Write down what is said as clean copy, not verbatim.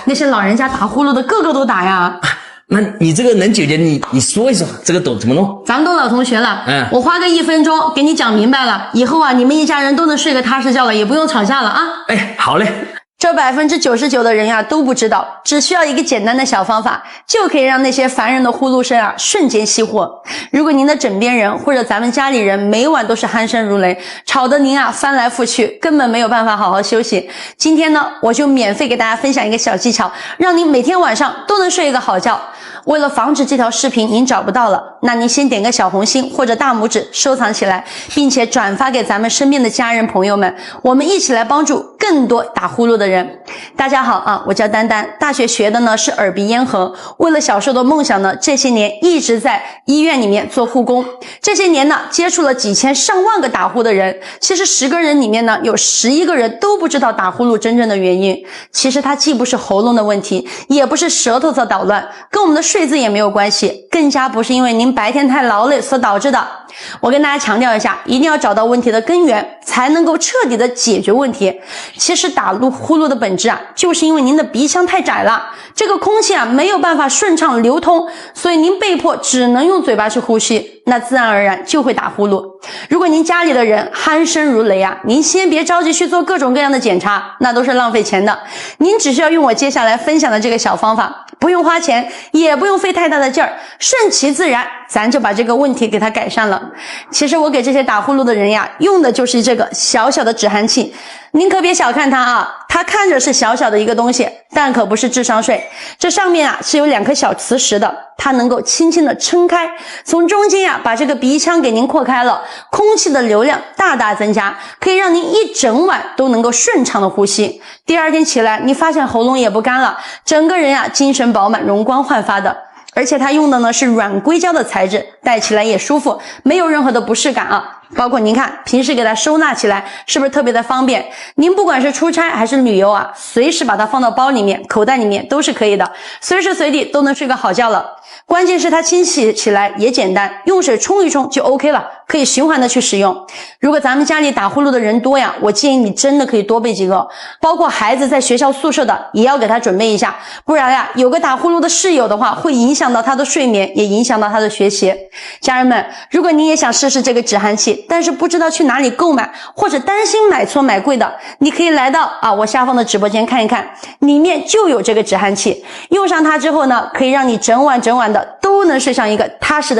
那些老人家打呼噜的个个都打呀。那你这个能解决，你说一说这个怎么弄？咱们都老同学了，我花个1分钟给你讲明白了，以后啊，你们一家人都能睡个踏实觉了，也不用吵架了啊。哎，好嘞。这99%的人呀都不知道，只需要一个简单的小方法，就可以让那些烦人的呼噜声啊瞬间熄火。如果您的枕边人或者咱们家里人每晚都是鼾声如雷，吵得您啊翻来覆去，根本没有办法好好休息。今天呢，我就免费给大家分享一个小技巧，让您每天晚上都能睡一个好觉。为了防止这条视频您找不到了，那您先点个小红心或者大拇指收藏起来，并且转发给咱们身边的家人朋友们，我们一起来帮助更多打呼噜的人。大家好啊，我叫丹丹，大学学的呢是耳鼻咽喉，为了小时候的梦想呢，这些年一直在医院里面做护工，这些年呢接触了几千上万个打呼的人，其实10个人里面呢有11个人都不知道打呼噜真正的原因。其实它既不是喉咙的问题，也不是舌头在捣乱，跟我们的睡姿也没有关系，更加不是因为您白天太劳累所导致的。我跟大家强调一下，一定要找到问题的根源，才能够彻底的解决问题。其实打呼噜的本质啊，就是因为您的鼻腔太窄了，这个空气啊没有办法顺畅流通，所以您被迫只能用嘴巴去呼吸，那自然而然就会打呼噜。如果您家里的人鼾声如雷啊，您先别着急去做各种各样的检查，那都是浪费钱的。您只需要用我接下来分享的这个小方法，不用花钱，也不用费太大的劲儿，顺其自然，咱就把这个问题给它改善了。其实我给这些打呼噜的人呀，用的就是这个小小的止鼾器。您可别小看它啊，它看着是小小的一个东西，但可不是智商税。这上面啊是有2颗小磁石的，它能够轻轻的撑开，从中间啊把这个鼻腔给您扩开了，空气的流量大大增加，可以让您一整晚都能够顺畅的呼吸。第二天起来，你发现喉咙也不干了，整个人啊精神饱满，容光焕发的。而且它用的呢是软硅胶的材质，戴起来也舒服，没有任何的不适感啊。包括您看平时给它收纳起来是不是特别的方便，您不管是出差还是旅游啊，随时把它放到包里面口袋里面都是可以的，随时随地都能睡个好觉了。关键是它清洗起来也简单，用水冲一冲就 OK 了，可以循环的去使用。如果咱们家里打呼噜的人多呀，我建议你真的可以多备几个，包括孩子在学校宿舍的也要给他准备一下，不然呀有个打呼噜的室友的话，会影响到他的睡眠，也影响到他的学习。家人们，如果你也想试试这个止鼾器，但是不知道去哪里购买，或者担心买错买贵的，你可以来到我下方的直播间看一看，里面就有这个止鼾器。用上它之后呢，可以让你整晚的都能睡上一个踏实的